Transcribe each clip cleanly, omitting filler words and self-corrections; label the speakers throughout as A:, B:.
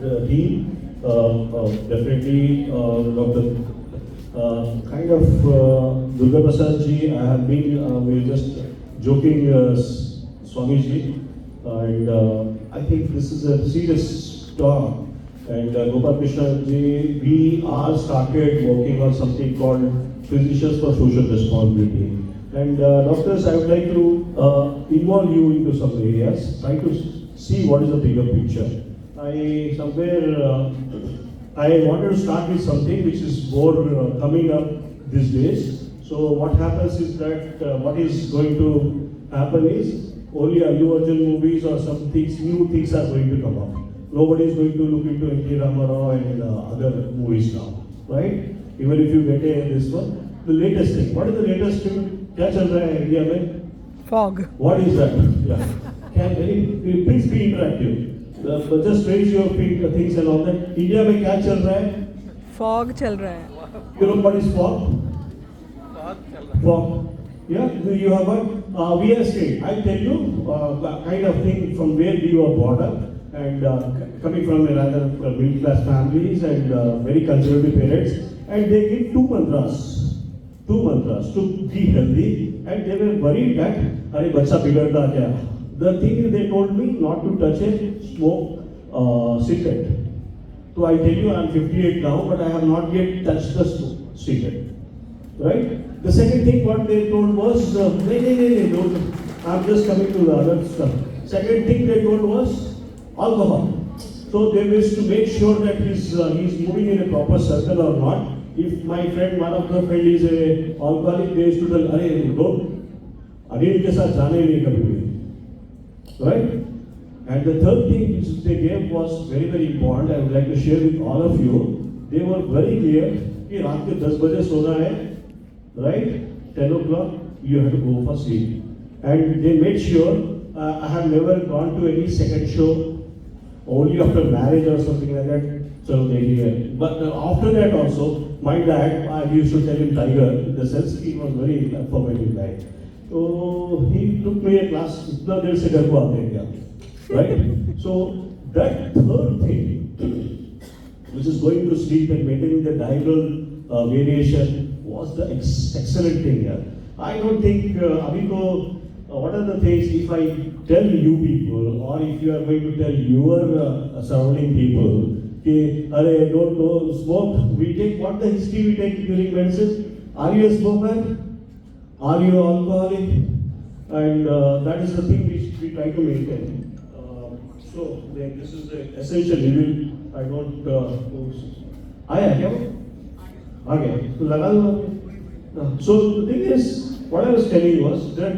A: team. Definitely, Dr. Durga Prasad ji, I have been, we were just joking, Swamiji, and I think this is a serious talk. And Gopal Krishna ji, we are started working on something called Physicians for Social Responsibility. And doctors, I would like to involve you into some areas, try to see what is the bigger picture. I wanted to start with something which is more coming up these days. So what happens is that what is going to happen is only Allu Arjun movies or some things, new things are going to come up. Nobody is going to look into N.T. Ramarao and other movies now, right? Even if you get this one, the latest thing. What is the latest thing? क्या चल रहा है India में?
B: Fog.
A: What is that? Yeah. Please be interactive. Just raise your feet, things and all that. India में क्या चल रहा है?
B: Fog चल रहा है.
A: You know what is fog? Fog. Yeah, you have a we are state. I'll tell you kind of thing from where we were brought up, and coming from a rather middle class families and very conservative parents, and they give two mantras to be healthy, and they were worried that अरे बच्चा बिगड़ता क्या? The thing is they told me not to touch a smoke cigarette. So I tell you I'm 58 now, but I have not yet touched the cigarette. Right? The second thing what they told was, no, I'm just coming to the other stuff. Second thing they told was alcohol. So they wish to make sure that he's moving in a proper circle or not. If my friend, one of the friend is a alcoholic, they used to tell, अरे don't, Anil के साथ जाने नहीं कभी भी. Right? And the third thing which they gave was very, very important. I would like to share with all of you. They were very clear कि रात के 10 बजे सोना है, right? 10 o'clock you have to go for sleep. And they made sure I have never gone to any second show, only after marriage or something like that. So they hear. But after that also, my dad, I used to tell him Tiger, in the sense he was very informative guy. So he took me a class, itna der se ghar ko aate hain kya? Right? So that third thing, which is going to sleep and maintaining the diurnal variation, was the excellent thing here. I don't think, what are the things, if I tell you people, or if you are going to tell your surrounding people, that, don't smoke, we take, what the history we take during medicine? Are you a smoker? Are you alcoholic? And that is the thing which we try to maintain. So this is the essential level. I don't. Okay. So the thing is, what I was telling was that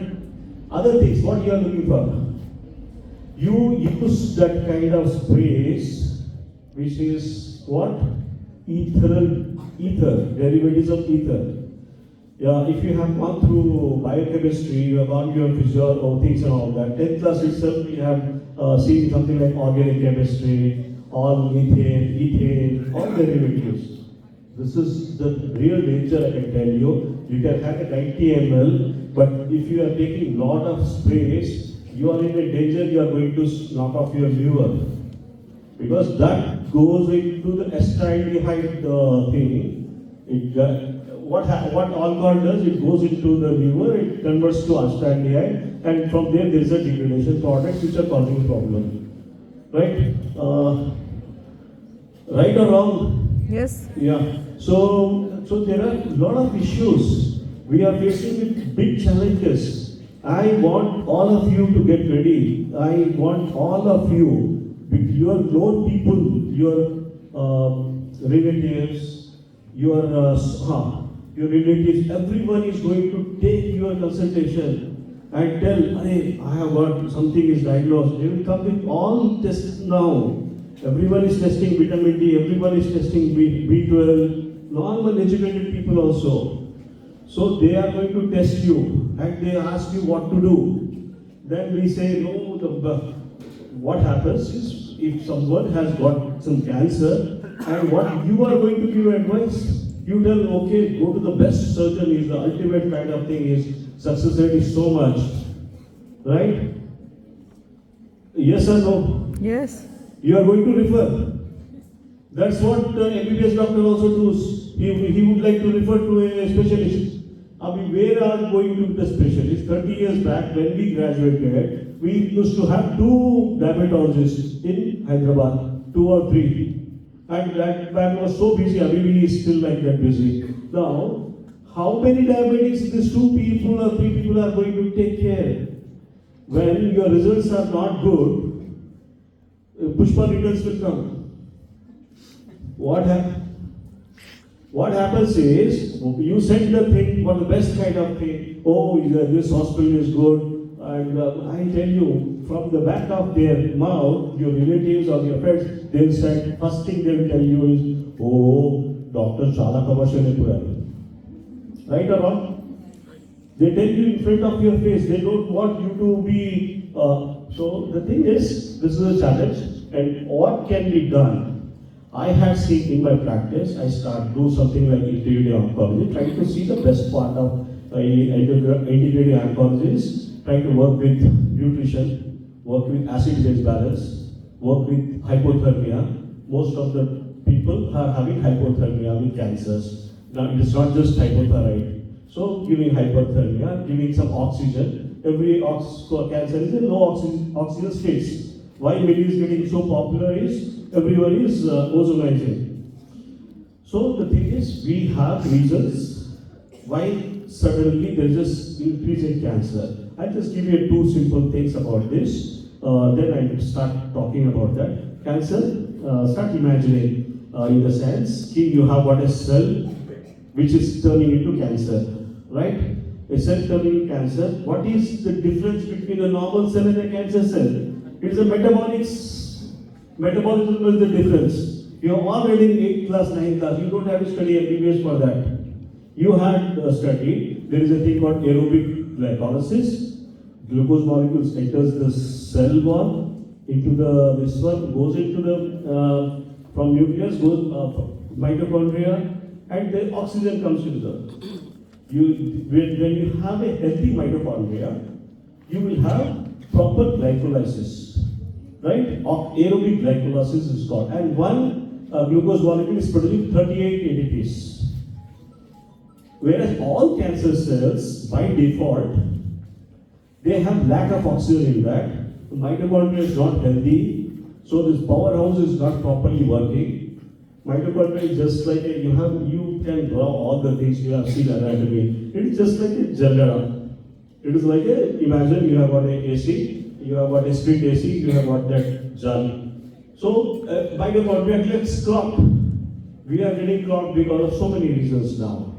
A: other things. What you are looking for? You use that kind of sprays, which is what? Ether, derivatives of ether. Yeah, if you have gone through biochemistry, you have gone your physiological things and all that. 10th class itself, we have seen something like organic chemistry, all ethane, all derivatives. This is the real danger, I can tell you. You can have a 90 ml, but if you are taking lot of sprays, you are in a danger, you are going to knock off your liver. Because that goes into the acetaldehyde thing. What alcohol does, it goes into the liver, it converts to acetaldehyde, and from there is a degradation products which are causing problem. Right? Right or wrong?
B: Yes.
A: Yeah. So there are a lot of issues. We are facing with big challenges. I want all of you to get ready. I want all of you, your known people, your relatives, your relatives, everyone is going to take your consultation and tell, I have got something is diagnosed. They will come with all tests now. Everyone is testing vitamin D, everyone is testing B12, normal educated people also. So they are going to test you and they ask you what to do. Then we say, no, what happens is if someone has got some cancer and what you are going to give advice, you tell, okay, go to the best surgeon, is the ultimate kind of thing, is success rate is so much. Right? Yes or no?
B: Yes.
A: You are going to refer. That's what MBBS doctor also does. He would like to refer to a specialist. I mean, where are going to the specialist? 30 years back, when we graduated, we used to have 2 dermatologists in Hyderabad, 2 or 3. And that man was so busy, I mean, he is still like that busy. Now, how many diabetics these 2 people or 3 people are going to take care? When your results are not good, Pushpa returns will come. What happens is, you send the thing for the best kind of thing. Oh, this hospital is good. And I tell you, from the back of their mouth, your relatives or your friends, they'll say, first thing they'll tell you is, oh, Dr. Chala commercial. Right or wrong? They tell you in front of your face. They don't want you to be. So the thing is, this is a challenge. And what can be done? I have seen in my practice, I start do something like integrative oncology, trying to see the best part of integrative oncology, trying to work with nutrition, work with acid-base balance, work with hypothermia. Most of the people are having hypothermia with cancers. Now it is not just hypothyroid. So giving hypothermia, giving some oxygen. Every cancer is a low oxygen states. Why media is getting so popular is everyone is ozonizing. So the thing is, we have reasons why suddenly there is this increase in cancer. I'll just give you 2 simple things about this. Then I will start talking about that. Cancer, start imagining in the sense, you have got a cell which is turning into cancer, right? A cell turning into cancer. What is the difference between a normal cell and a cancer cell? It is a metabolism is the difference. You have all read in 8th class, 9th class. You don't have to study MBBS for that. You had studied, there is a thing called aerobic glycolysis. Glucose molecules enters the cell wall into this one, goes into the, from nucleus, goes mitochondria, and the oxygen comes into the, when you have a healthy mitochondria, you will have proper glycolysis. Right? Aerobic glycolysis is called. And one glucose molecule is producing 38 ADPs. Whereas all cancer cells, by default, they have lack of oxygen in that. The mitochondria is not healthy, so this powerhouse is not properly working. Mitochondria is just like you can draw all the things you have seen anatomy. It is just like a genera. It is like imagine you have got a AC. You have got a split AC, you have got that jolly. So, mitochondria gets clogged. We are getting clogged because of so many reasons now.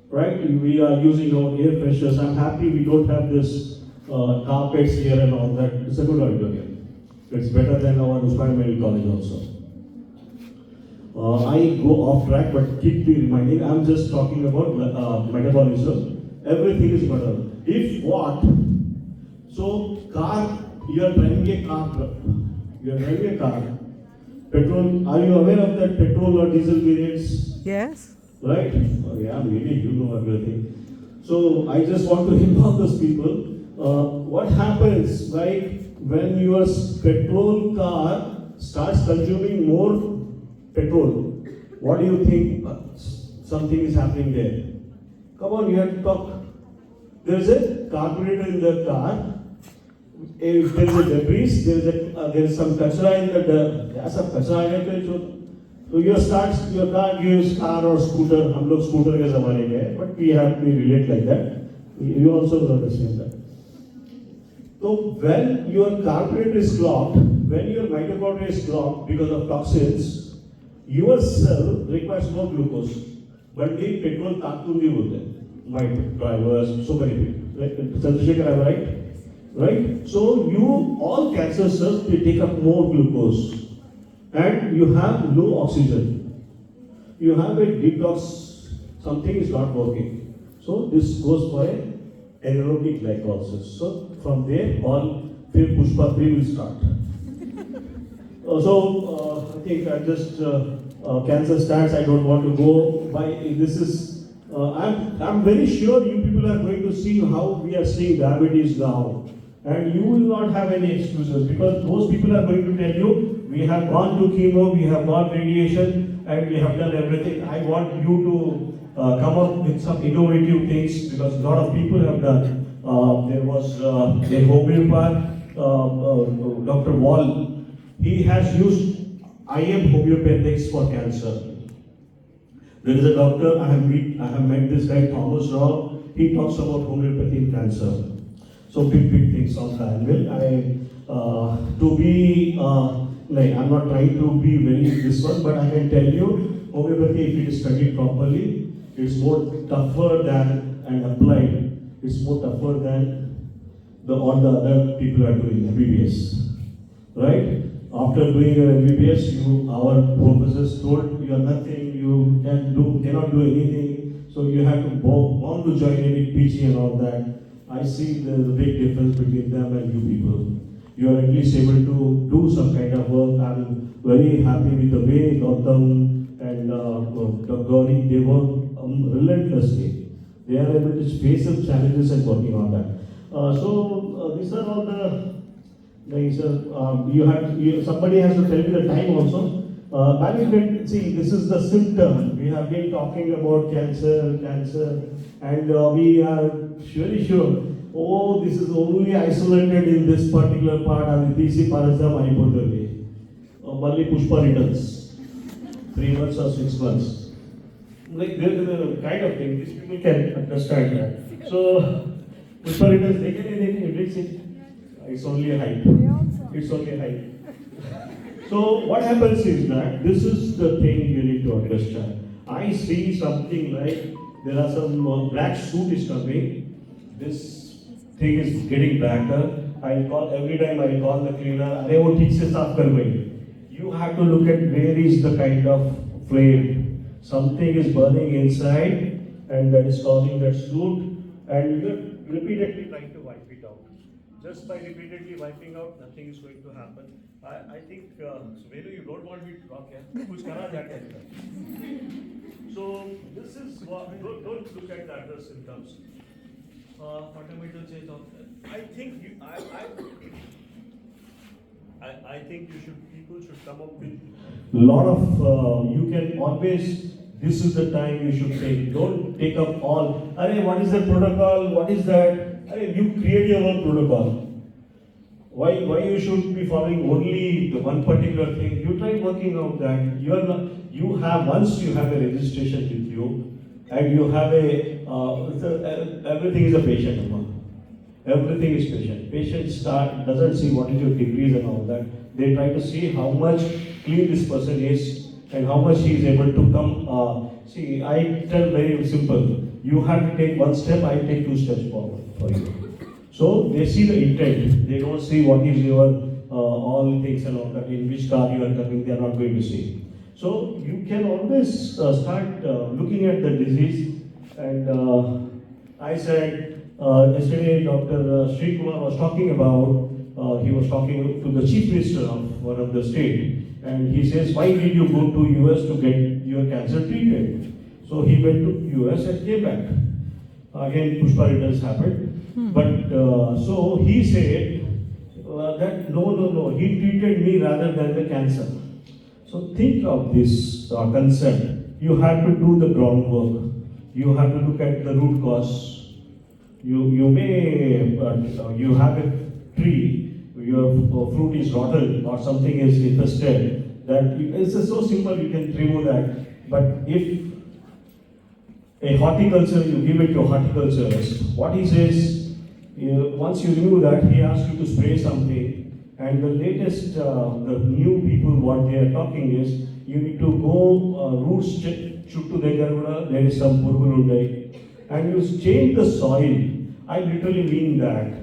A: Right? We are using our air pressures. I'm happy we don't have this carpets here and all that. It's a good auditorium. It's better than our Usman Medical College also. I go off track, but keep me reminding. I'm just talking about metabolism. Everything is metabolism. If what? So, car, you are driving a car. You are driving a car. Petrol, are you aware of that petrol or diesel variants?
B: Yes.
A: Right? Oh, yeah, maybe you know everything. So, I just want to inform those people. What happens, right, when your petrol car starts consuming more petrol? What do you think? Something is happening there. Come on, you have to talk. There is a carburetor in the car. If there is a debris, there is some kachra in the so your car gives car or scooter. हम लोग scooter के ज़माने में हैं, but we relate like that. You also understand that. So when your carburetor is clogged, when your mitochondria is clogged because of toxins, your cell requires more glucose. But in petrol ताकतूंगी बोलते हैं. My drivers, so many people. Right? Chandrasekhar, am I right? Right? So all cancer cells, they take up more glucose. And you have low oxygen. You have a detox, something is not working. So this goes for an aerobic glycolysis. So from there, Pushpa 3 will start. I think I just, cancer stats, I don't want to go by, this is, I'm very sure you people are going to see how we are seeing diabetes now. And you will not have any excuses because those people are going to tell you, We have gone to chemo, we have got radiation, and we have done everything. I want you to come up with some innovative things because a lot of people have done. There was a homeopath, Dr. Wall. He has used IM homeopathics for cancer. There is a doctor, I have met this guy, Thomas Rao. He talks about homeopathy in cancer. So big things on the anvil. I'm not trying to be very this one, but I can tell you, homeopathy, if it is studied properly, it's more tougher than and applied. It's more tougher than all the other people are doing MBBS, right? After doing your MBBS, our professors told you are nothing, you cannot do anything, so you have to want to join any PG and all that. I see there's a big difference between them and you people. You are at least able to do some kind of work. I'm very happy with the way Gautam and Gauri, they work relentlessly. They are able to face some challenges and working on that. These are all the things. Somebody has to tell me the time also. Management, see, this is the symptom. We have been talking about cancer, and we are very sure, oh, this is only isolated in this particular part of the DC Parasam Manipur. Only Pushpa returns. 3 months or 6 months. Like there is a kind of thing, these people can understand that. So, Pushpa returns, they can, it's only a hype. It's only a hype. So what happens is that this is the thing you need to understand. I see something like there are some black suit is coming. This thing is getting blacker. Every time I call the cleaner. अरे वो ठीक से साफ कर भाई. You have to look at where is the kind of flame. Something is burning inside, and that is causing that soot. And you're repeatedly trying to wipe it out. Just by repeatedly wiping out, nothing is going to happen. I think, Venu, you don't want me to talk here. Kuch kara jaake. So this is what, don't look at the other symptoms. What am I to say? I think I think people should come up with a lot of, you can always, this is the time you should take. Don't take up all, what is the protocol, what is that? You create your own protocol. Why you should be following only the one particular thing? You try working out that. Once you have a registration with you, and you have everything is a patient. Everything is patient. Patient doesn't see what is your degrees and all that. They try to see how much clean this person is and how much he is able to come. See, I tell very simple. You have to take one step, I take 2 steps forward for you. So they see the intent. They don't see what is your all things and all that. In which car you are coming, they are not going to see. So you can always start looking at the disease. And I said yesterday, Dr. Sri Kumar was talking about. He was talking to the chief minister of one of the state, and he says, "Why did you go to US to get your cancer treated?" So he went to US and came back. Again, Pushpa returns happened. But so he said that no, he treated me rather than the cancer. So think of this concept. You have to do the groundwork. You have to look at the root cause. You may you have a tree, your fruit is rotten or something is infested. It's so simple, you can remove that. But if a horticulture, you give it to a horticulturist, what he says, once you remove that, he asks you to spray something. And the latest, the new people, what they are talking is, you need to go roots chuttu degar, there is some purgulundai, and you change the soil. I literally mean that.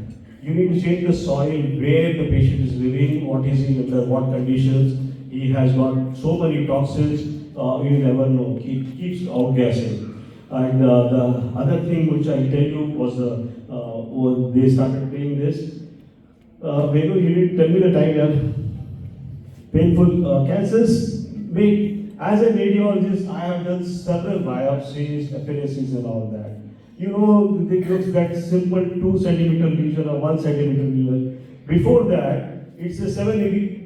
A: You need to change the soil where the patient is living, what is he under what conditions. He has got so many toxins, you never know. He keeps outgassing. And the other thing which I tell you was they started doing this. Venu, you need to tell me the time, yeah. Painful cancers. As a radiologist, I have done several biopsies, FNACs and all that. You know, it looks that simple 2 centimeter lesion or 1 centimeter lesion. Before that, It's a 7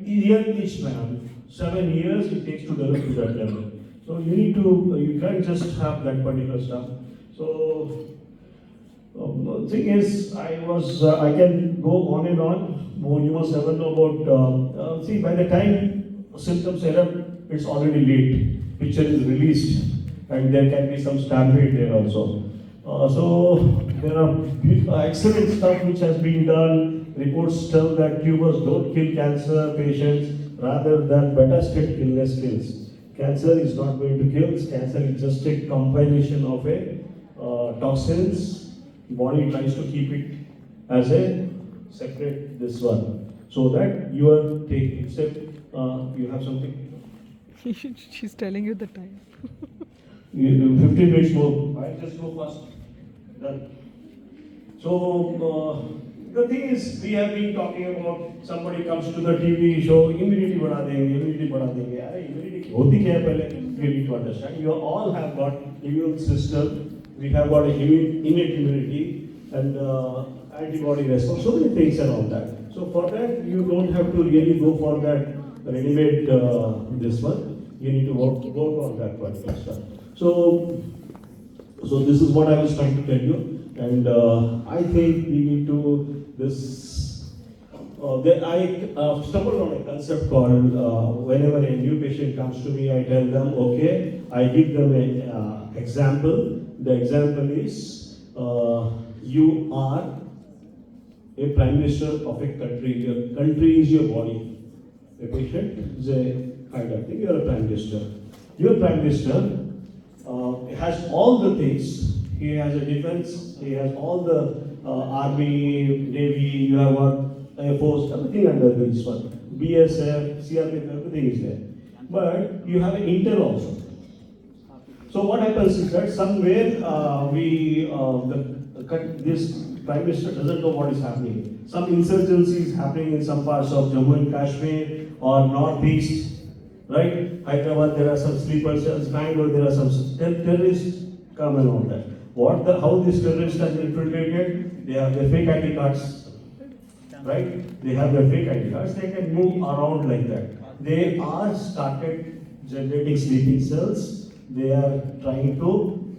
A: year each man. 7 years it takes to develop to that level. So you need to, you can't just have that particular stuff. So thing is, I can go on and on. You must never know about, see, by the time symptoms erupt, it's already late. Picture is released, and there can be some stampede there also. So there are excellent stuff which has been done. Reports tell that tumors don't kill cancer patients, rather than metastatic illness kills. Cancer is not going to kill. Cancer is just a combination of toxins. Body tries to keep it as a separate this one, so that you are taking. Except you have something.
B: She's telling you the time.
A: You do 15 minutes more. I'll just go fast. Done. So the thing is, we have been talking about somebody comes to the TV show, immunity बढ़ा देंगे, immunity बढ़ा देंगे. अरे immunity होती क्या है पहले? You need to understand. You all have got immune system. We have got innate immunity and antibody response. So many things around that. So for that, you don't have to really go for that ready-made this one. You need to work on that particular stuff. So this is what I was trying to tell you, and I think we need to this. I stumbled on a concept called whenever a new patient comes to me, I tell them, okay, I give them an example. The example is you are a prime minister of a country. Your country is your body. A patient is a kind of thing. You are a prime minister. Your prime minister has all the things. He has a defense. He has all the army, navy. You have got Air Force. Everything under this one. BSF, CRPF. Everything is there. But you have an intel also. So what happens is that somewhere this prime minister doesn't know what is happening. Some insurgency is happening in some parts of Jammu and Kashmir or northeast, right? Hyderabad, there are some sleeper cells. Bangalore, there are some terrorists come and all that. How these terrorists are infiltrated? They have their fake ID cards, right? They have their fake ID cards. They can move around like that. They are started generating sleeping cells. They are trying to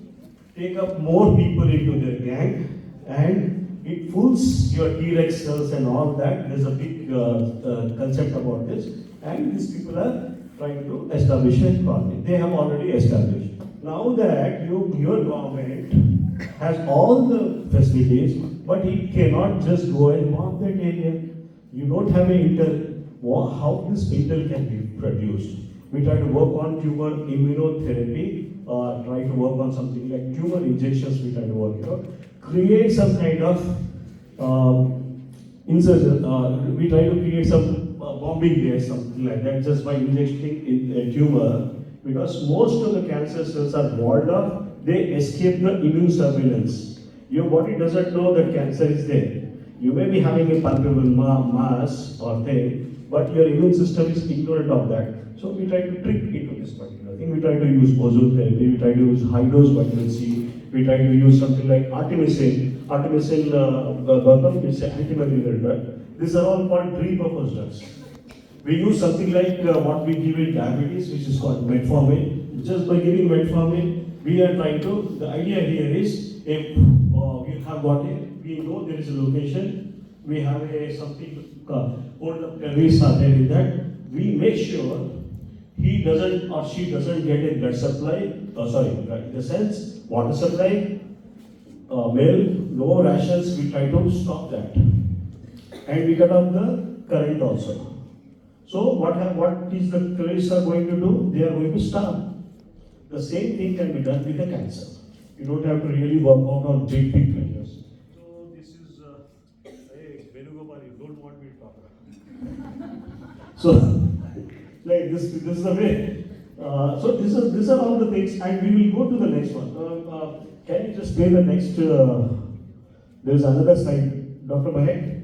A: take up more people into their gang, and it fools your T-Rex cells and all that. There's a big concept about this, and these people are trying to establish a colony. They have already established. Now that your government has all the facilities, but it cannot just go and bomb that area. You don't have an intel. How this intel can be produced? We try to work on tumor immunotherapy, try to work on something like tumor injections, we try to work out. Create some kind of insurgent, we try to create some bombing there, something like that, just by injecting a tumor, because most of the cancer cells are walled off, they escape the immune surveillance. Your body doesn't know that cancer is there. You may be having a palpable mass or thing, but your immune system is ignorant of that. So we try to trick into this particular thing. We try to use ozone therapy, we try to use high dose vitamin C, we try to use something like artemisinin. Artemisinin, Gautam, is an antimalarial drug. These are all called repurposed drugs. We use something like what we give in diabetes, which is called metformin. Just by giving metformin, we are trying to, the idea here is, if we have got it, we know there is a location, we have something hold up terrorists are there in that, we make sure he doesn't or she doesn't get a blood supply, in the sense, water supply, milk, no rations, we try to stop that. And we cut off the current also. So what is the terrorists are going to do? They are going to starve. The same thing can be done with the cancer. You don't have to really work out on big measures. So this is, hey, Venugopal, you don't want me to talk about. So, like this is the way. So these are all the things, and we will go to the next one. Can you just play the next? There is another slide, Dr. Mahek.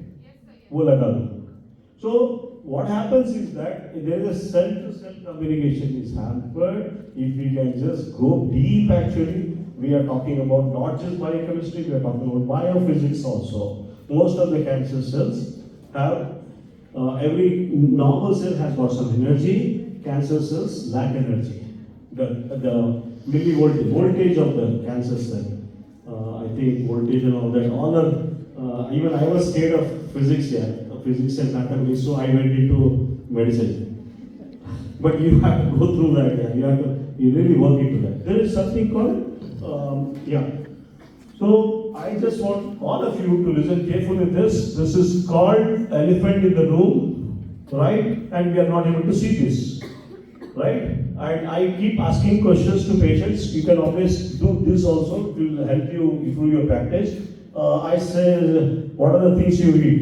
A: Yes, sir. So what happens is that there is a cell-to-cell communication is hampered. If we can just go deep, actually, we are talking about not just biochemistry, we are talking about biophysics also. Most of the cancer cells have Every normal cell has got some energy, cancer cells lack energy. The voltage of the cancer cell, I think voltage and all that, all are, even I was scared of physics here, physics and mathematics, so I went into medicine. But you have to go through that, yeah. You really work into that. There is something called, So I just want all of you to listen carefully to this. This is called elephant in the room, right? And we are not able to see this, right? And I keep asking questions to patients. You can always do this also. It will help you improve your practice. I say, what are the things you eat?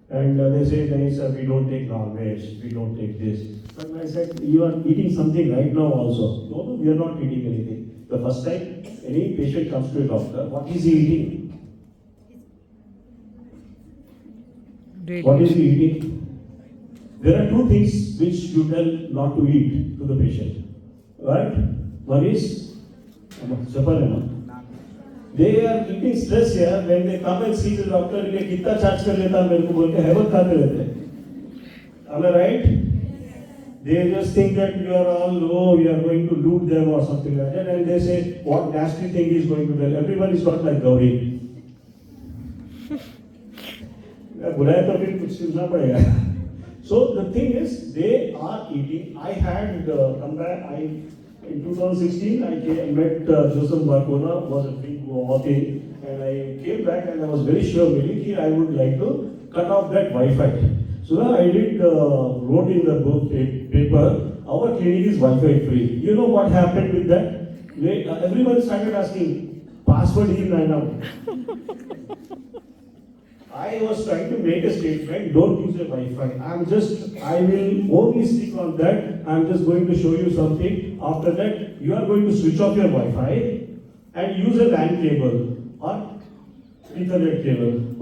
A: And they say, sir, we don't take non-veg, we don't take this. And I said, you are eating something right now also. No, we are not eating anything. The first time any patient comes to a doctor, what is he eating?
B: Daily.
A: What is he eating? There are two things which you tell not to eat to the patient. Right? One is Saparema. They are eating stress here. When they come and see the doctor, ये कितना charge कर लेता मेरे को बोल के heaven खाते रहते. Am I right? They just think that you are all, we are going to loot them or something like that, and they say, what nasty thing is going to tell. Everyone is not like Gauri. बुलाया तो फिर कुछ सुनना पड़ेगा. So the thing is, they are eating. I had come back. In 2016, I met Joseph Barcona, was a big walking, and I came back and I was very sure, Miliki, I would like to cut off that Wi-Fi. So now I wrote in the book paper, our clinic is Wi-Fi free. You know what happened with that? Everyone started asking, password is now. I was trying to make a statement, don't use a Wi-Fi. I will only stick on that. I'm just going to show you something. After that, you are going to switch off your Wi-Fi and use a LAN cable or Ethernet cable.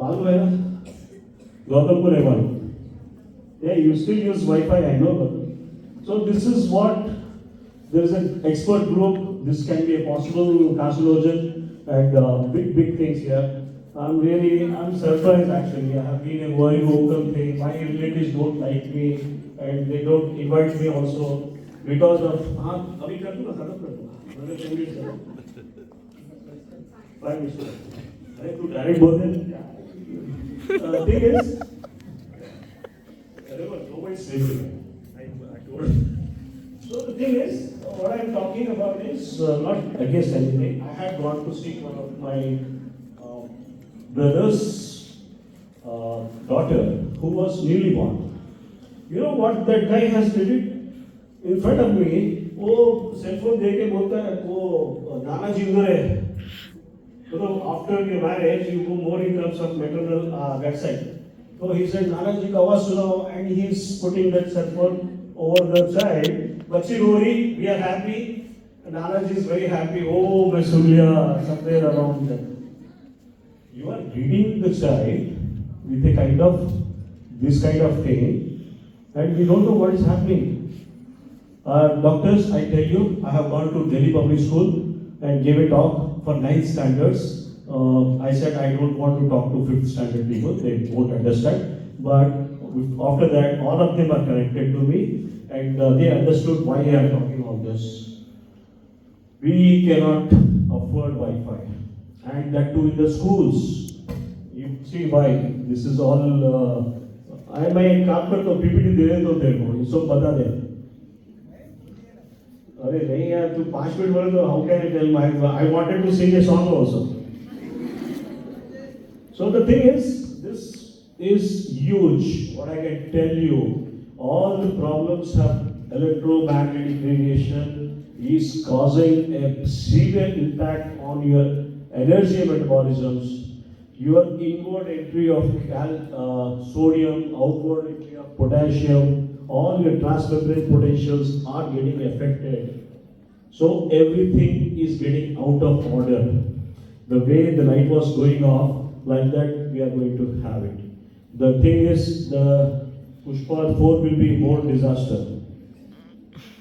A: Yeah, you still use Wi-Fi, I know. But so this is what, there is an expert group. This can be a possible carcinogen and big things here. I'm surprised actually. I have been a very vocal thing. My relatives don't like me and they don't invite me also because of. Abhi kar दूँगा, खत्म कर दूँगा. Prime Minister. अरे तू direct बोल दे. Thing is, nobody says it. I told. So the thing is, what I'm talking about is not against anything. I had gone to see one of my brother's daughter who was newly born. You know what that guy has did it? In front of me, वो cell phone दे के बोलता है वो नाना जी उधर है. So after your marriage, you go more in terms of maternal website. So he said, Nana ji ka आवाज सुनाओ, and he is putting that cell phone over the child. बच्ची रो रही, we are happy. Nana ji is very happy. Oh, मैं सुन लिया, somewhere around that. You are reading the child with a this kind of thing, and we don't know what is happening. Doctors, I tell you, I have gone to Delhi Public School and gave a talk for 9th standards. I said I don't want to talk to 5th standard people, they won't understand. But after that, all of them are connected to me and they understood why I am talking all this. We cannot afford Wi-Fi, and that too in the schools. You see why? This is all. I may काम कर तो PPT दे रहे तो तेरे को, ये सब बता दे. अरे नहीं यार, तू 5 मिनट बोले तो how can I tell my? I wanted to sing a song also. So the thing is, this is huge. What I can tell you, all the problems have electromagnetic radiation is causing a severe impact on your energy metabolisms, your inward entry of sodium, outward entry of potassium, all your transmembrane potentials are getting affected. So everything is getting out of order. The way the light was going off, like that we are going to have it. The thing is, the Pushpa 4 will be more disaster.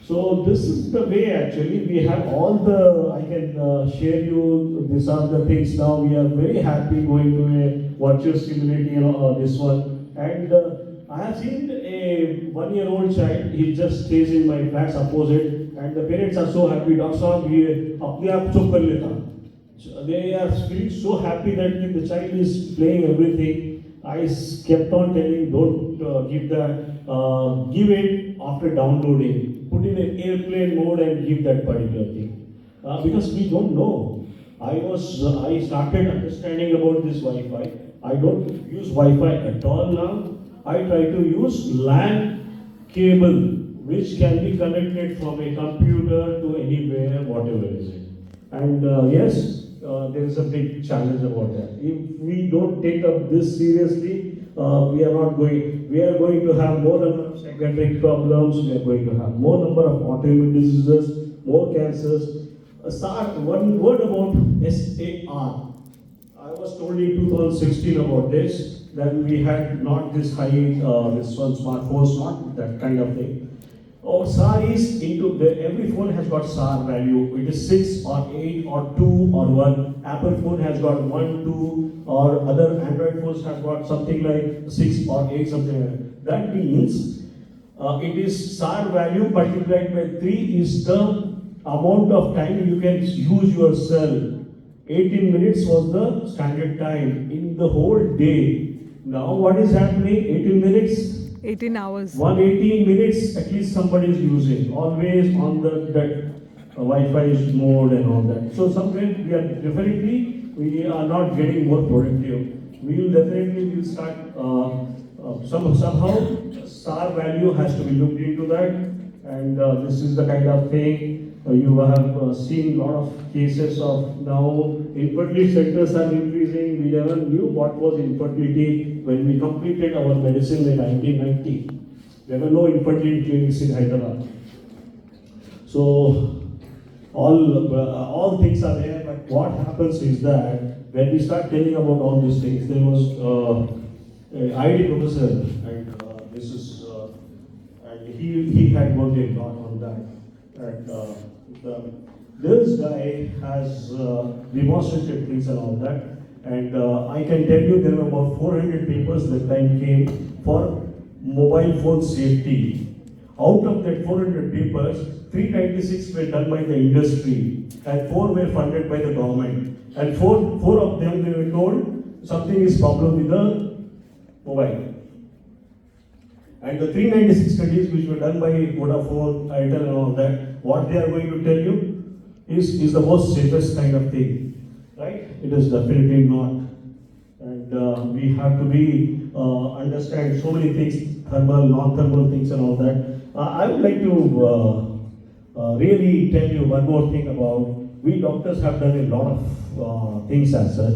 A: So this is the way actually, we have all the, I can share you, these are the things now, we are very happy going to a virtual simulating this one. And I have seen a 1-year-old child, he just stays in my flat's opposite, and the parents are so happy, Doctor Saab, ये अपने आप चुप कर लेता. They are feeling so happy that the child is playing everything. I kept on telling, don't give that, give it after downloading. Put in an airplane mode and give that particular thing. Because we don't know. I started understanding about this Wi-Fi. I don't use Wi-Fi at all now. I try to use LAN cable, which can be connected from a computer to anywhere, whatever is it. And yes, there is a big challenge about that. If we don't take up this seriously, we are going to have more number of psychiatric problems, we are going to have more number of autoimmune diseases, more cancers. One word about SAR. I was told in 2016 about this, that we had not this high, this one smartphones, not that kind of thing. Our SAR is every phone has got SAR value. It is 6 or 8 or 2 or 1. Apple phone has got 1, 2, or other Android phones have got something like 6 or 8, something like that. That means it is SAR value multiplied by 3 is the amount of time you can use your cell. 18 minutes was the standard time in the whole day. Now what is happening? 18 minutes?
B: 18 hours.
A: 118 minutes at least somebody is using. Always on that Wi-Fi mode and all that. So somewhere we are not getting more productive. We will definitely start somehow SAR value has to be looked into that. And this is the kind of thing. You have seen a lot of cases of now infertility centers are increasing. We never knew what was infertility when we completed our medicine in 1990. There were no infertility clinics in Hyderabad. So all things are there, but what happens is that when we start telling about all these things, there was an IIT professor, and he had worked a lot on that. And this guy has demonstrated things and all that, and I can tell you there were about 400 papers that time came for mobile phone safety. Out of that 400 papers, 396 were done by the industry and 4 were funded by the government. And four of them they were told something is problem with the mobile. And the 396 studies which were done by Vodafone, Airtel and all that, what they are going to tell you is the most safest kind of thing, right? It is definitely not. And we have to understand so many things, thermal, non-thermal things and all that. I would like to really tell you one more thing about, we doctors have done a lot of things as such.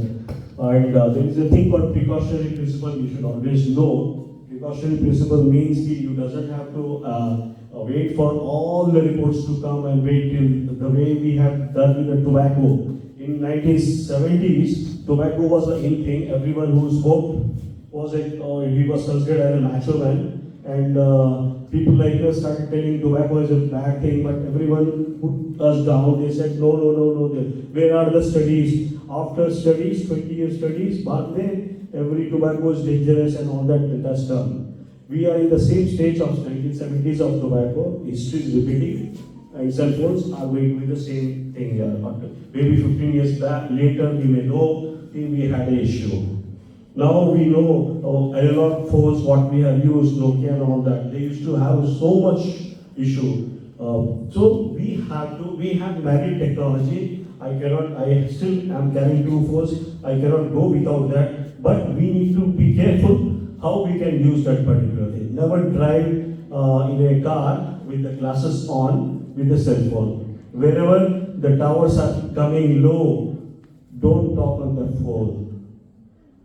A: And there is a thing called precautionary principle you should always know. Precautionary principle means you doesn't have to wait for all the reports to come and wait till the way we have done with the tobacco. In 1970s, tobacco was a in thing. Everyone who smoked he was considered as a macho man. And people like us started telling tobacco is a bad thing, but everyone put us down. They said, no. Where are the studies? After studies, 20-year studies, back then, every tobacco is dangerous and all that stuff. We are in the same stage of 1970s of tobacco. History is repeating, and cell phones are going to be the same thing here. Maybe 15 years back, later, we may know we had an issue. Now we know analog phones, what we have used, Nokia and all that. They used to have so much issue. So we have married technology. I still am carrying 2 phones. I cannot go without that. But we need to be careful how we can use that particular thing. Never drive in a car with the glasses on with the cell phone. Wherever the towers are coming low, don't talk on the phone.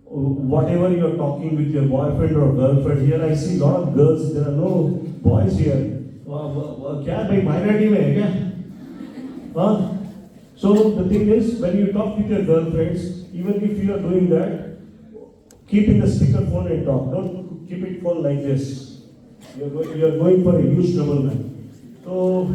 A: Whatever you're talking with your boyfriend or girlfriend, here I see a lot of girls, there are no boys here. क्या भाई minority में है क्या? So the thing is, when you talk with your girlfriends, even if you are doing that, keep in the speaker phone and talk. Don't keep it phone like this. You are going for a huge trouble, man. So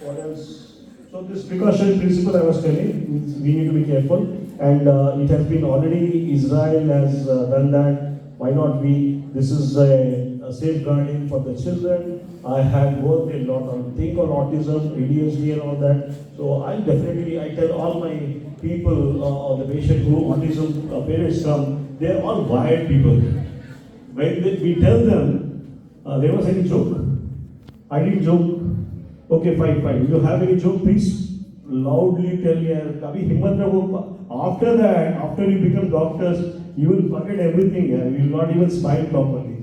A: what else? So this precautionary principle I was telling, we need to be careful. And it has been already, Israel has done that. Why not we? This is a safeguarding for the children. I have worked a lot on thing on autism, ADHD, and all that. So I tell all my people or the patient who autism parents come, they are all wired people. When we tell them, there was any joke. I didn't joke. Okay, fine. You have any joke, please loudly tell me. Kabhi himmat rakho. After that, after you become doctors, you will forget everything. You will not even smile properly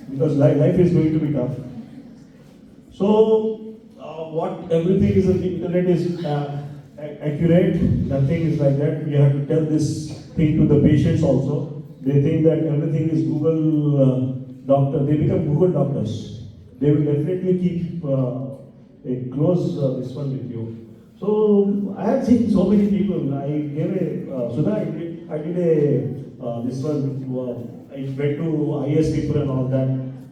A: because life is going to be tough. So, what everything is on the internet is accurate. Nothing is like that. You have to tell this thing to the patients also. They think that everything is Google doctor. They become Google doctors. They will definitely keep a close this one with you. So I have seen so many people. I gave a Sudha. I did a this one. I went to IS people and all that.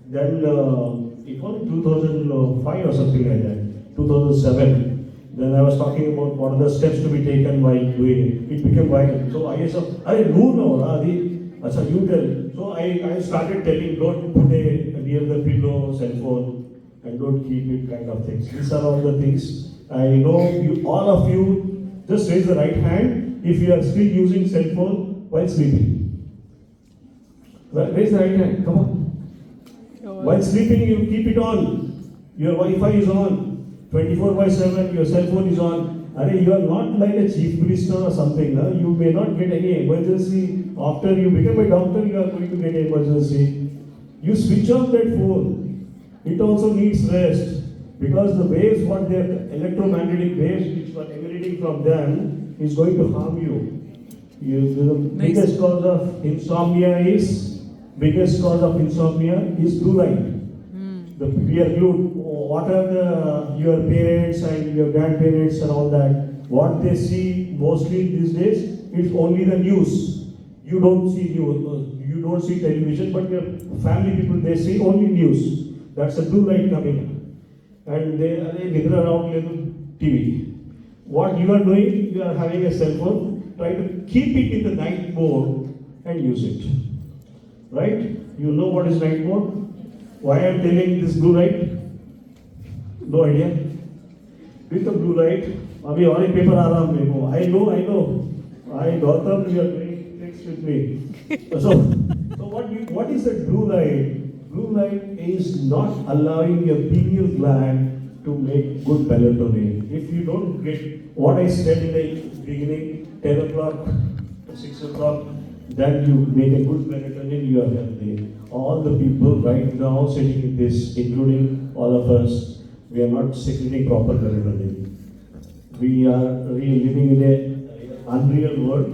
A: Then it was in 2005 or something like that. 2007. Then I was talking about what are the steps to be taken while doing it. It became vital. So IS, I no, Adi. Achha, you tell. So I started telling, don't put a near the pillow, cell phone, and don't keep it kind of things. These are all the things. I know you, all of you, just raise the right hand if you are still using cell phone while sleeping. Well, raise the right hand, come on. While sleeping, you keep it on. Your Wi-Fi is on. 24/7, your cell phone is on. And you are not like a chief minister or something. No? You may not get any emergency. After you become a doctor, you are going to get an emergency. You switch off that phone. It also needs rest. Because the waves, what they are, electromagnetic waves which are emanating from them is going to harm you. The biggest cause of insomnia is blue light. We are glued. What are your parents and your grandparents and all that? What they see mostly these days is only the news. You don't see news. You don't see television, but your family people, they see only news. That's a blue light coming in. And they gather around little TV. What you are doing, you are having a cell phone, try to keep it in the night mode and use it. Right? You know what is night mode? Why I am telling this blue light? No idea. With the blue light, abhi aur ek paper aa raha hai meko. I know. I Gautam, you are doing tricks with me. So what is that blue light? Blue light is not allowing your pineal gland to make good melatonin. If you don't get what I said in the beginning, 10 o'clock, 6 o'clock, then you make a good melatonin, you are healthy. All the people right now sitting in this, including all of us, we are not secreting proper melatonin. We are really living in an unreal world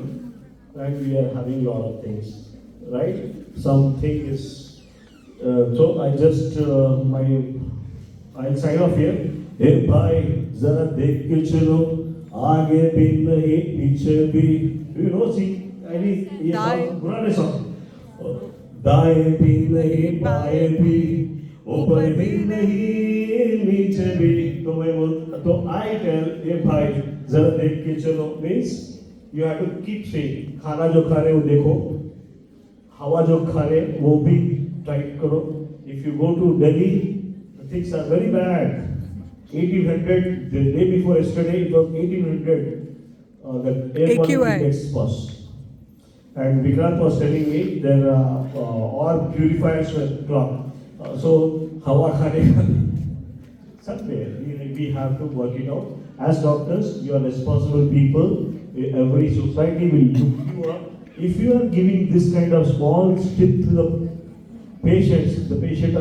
A: and we are having a lot of things. Right? Something is so I just I'll sign off here. Hey bhai, zara dekh ke chalo, aage bhi nahi, piche bhi. Do you know? See, any ye song, Purane song. Daye bhi nahi, baaye bhi, upar bhi nahi, niche bhi. So I tell, hey bhai, zara dekh ke chalo means you have to keep saying, khana jo kha rahe ho dekho, hawa jo kha rahe wo bhi try karo. If you go to Delhi, the things are very bad. 1800, the day before yesterday, it was 1800. The air quality gets worse. And Vikrant was telling me there are all purifiers were clogged. So, hawa khane somewhere we have to work it out. As doctors, you are responsible people. Every society will look you up. If you are giving this kind of small tip to the patients, the patient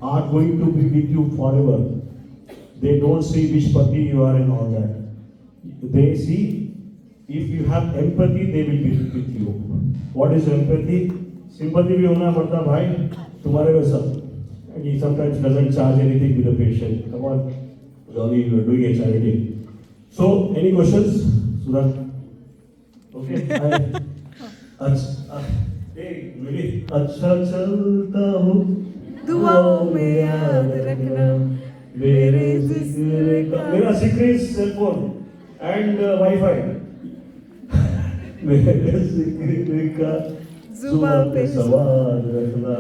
A: are going to be with you forever. They don't see which party you are and all that. They see if you have empathy, they will be with you. What is empathy? Sympathy bhi hona padta bhai, tumhare वैसा. And he sometimes doesn't charge anything with the patient. Come on, Johnny, you are doing a charity. So, any questions? Sudha? Okay. अच्छा चलता हूँ दुआओं में याद रखना मेरे जिक्र का मेरा जिक्र सेल फोन एंड वाईफाई मेरे जिक्र का जुबां पे सवार रखना,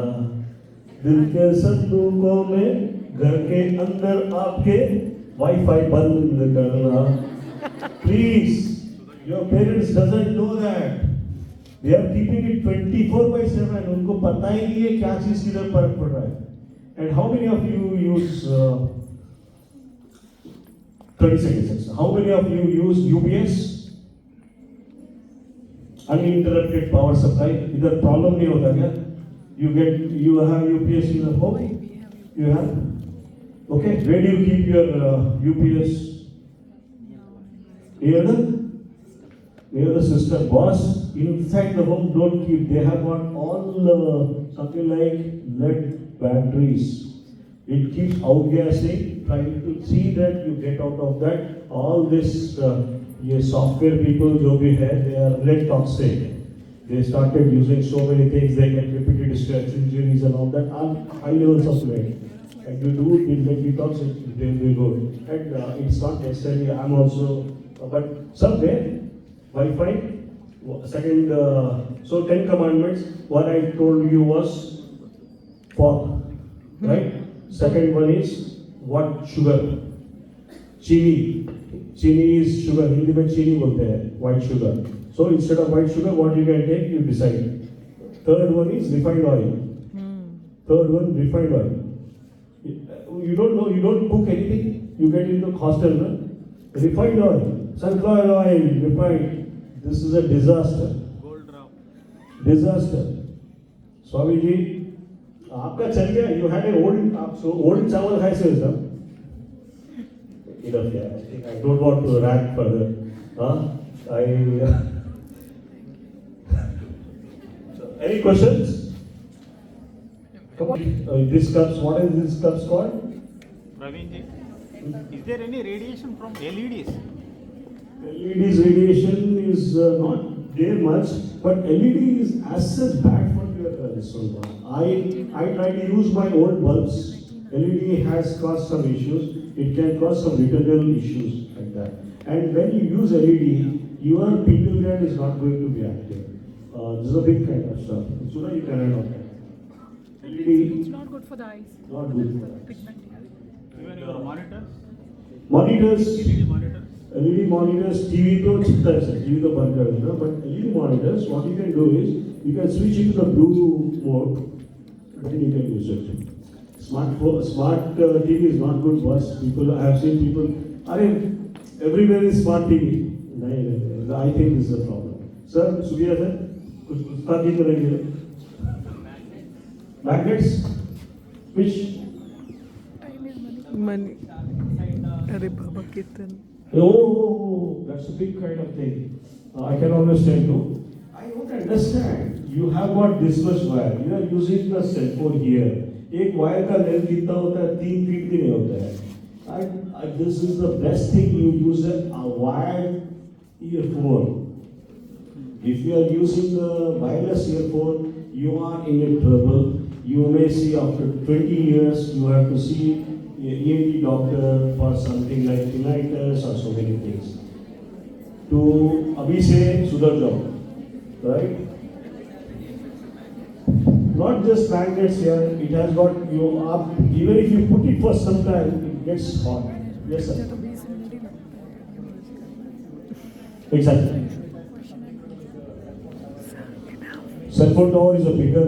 A: दिल के संदूकों में घर के अंदर आपके वाईफाई बंद करना. Please, your parents doesn't know that. They are keeping it 24/7. उनको पता ही नहीं है क्या चीज किधर फर्क पड़ रहा है. And how many of you use 30 seconds? How many of you use UPS? Uninterrupted power supply. इधर प्रॉब्लम नहीं होता क्या? You have UPS in the home? You have? Okay. Where do you keep your UPS? Near the system. Boss, inside the home don't keep. They have got all something like lead batteries. It keeps outgassing. Trying to see that you get out of that. All this software people जो भी है, they are lead toxic. They started using so many things. They get repeated stress injuries and all that. Are high levels of lead. And you do lead detox, they will be good. And it's not necessarily. I'm also, but somewhere Wi-Fi. Second, so 10 commandments. What I told you was pork, right? Second one is what? Sugar. Chini is sugar. Hindi में चीनी बोलते हैं, white sugar. So instead of white sugar, what you can take, you decide. Third one is refined oil. Third one, refined oil. You don't know, you don't cook anything. You get into hostel, no? Refined oil, sunflower oil, refined. This is a disaster. Disaster. Swami ji, आपका चल गया. You had an old चावल खाए से सब. Enough, yeah. I don't want to rant further. Any questions? Come on. This cups. What is this cups called?
C: Praveen ji, is there any radiation from LEDs?
A: LED's radiation is not there much, but LED is as such bad for your this one. I try to use my old bulbs. LED has caused some issues. It can cause some internal issues like that. And when you use LED, your pineal gland is not going to be active. This is a big kind of stuff. So that you cannot know that. LED.
B: It's not good for the eyes.
A: Not good for the eyes.
C: Even your monitors?
A: Monitors.
C: LED monitors?
A: LED monitors, TV तो चिपता है sir, TV तो बंद कर देना. But LED monitors, what you can do is, you can switch it to the blue mode, then you can use it. Smart TV is not good for us. People, I have seen people, everywhere is smart TV. No, I think this is a problem. Sir, Surya sir, कुछ उसका की करेंगे? Magnets? Which?
B: Money. अरे बाबा कितन.
A: Oh, that's a big kind of thing. I can understand too. I don't understand. You have got this much wire. You are using the cell phone here. एक wire का length कितना होता है? 3 feet भी नहीं होता है. This is the best thing. You use a wired earphone. If you are using the wireless earphone, you are in trouble. You may see after 20 years you have to see ENT doctor for something like tinnitus or so many things. To अभी से सुधर जाओ, right? Not just magnets here. It has got you up. Even if you put it for some time, it gets hot. Yes, sir. Exactly. Cell phone tower is a bigger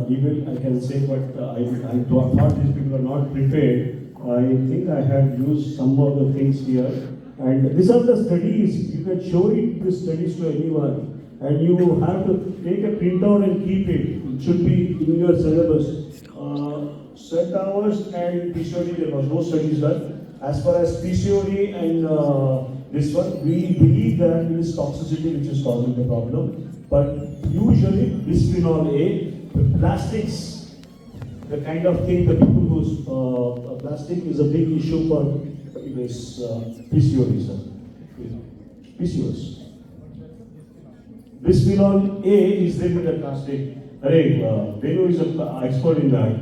A: event, I can say, but I thought these people are not prepared. I think I have used some of the things here. And these are the studies. You can show it, the studies to anyone. And you have to take a printout and keep it. It should be in your syllabus. Set hours and PCOD, there was no studies done. As far as PCOD and this one, we believe that it is toxicity which is causing the problem. But usually bisphenol A, the plastics, the kind of thing, the people whose plastic is a big issue for this PCOD, sir. PCOS. Bisphenol A is there with the plastic. Venu is an expert in that.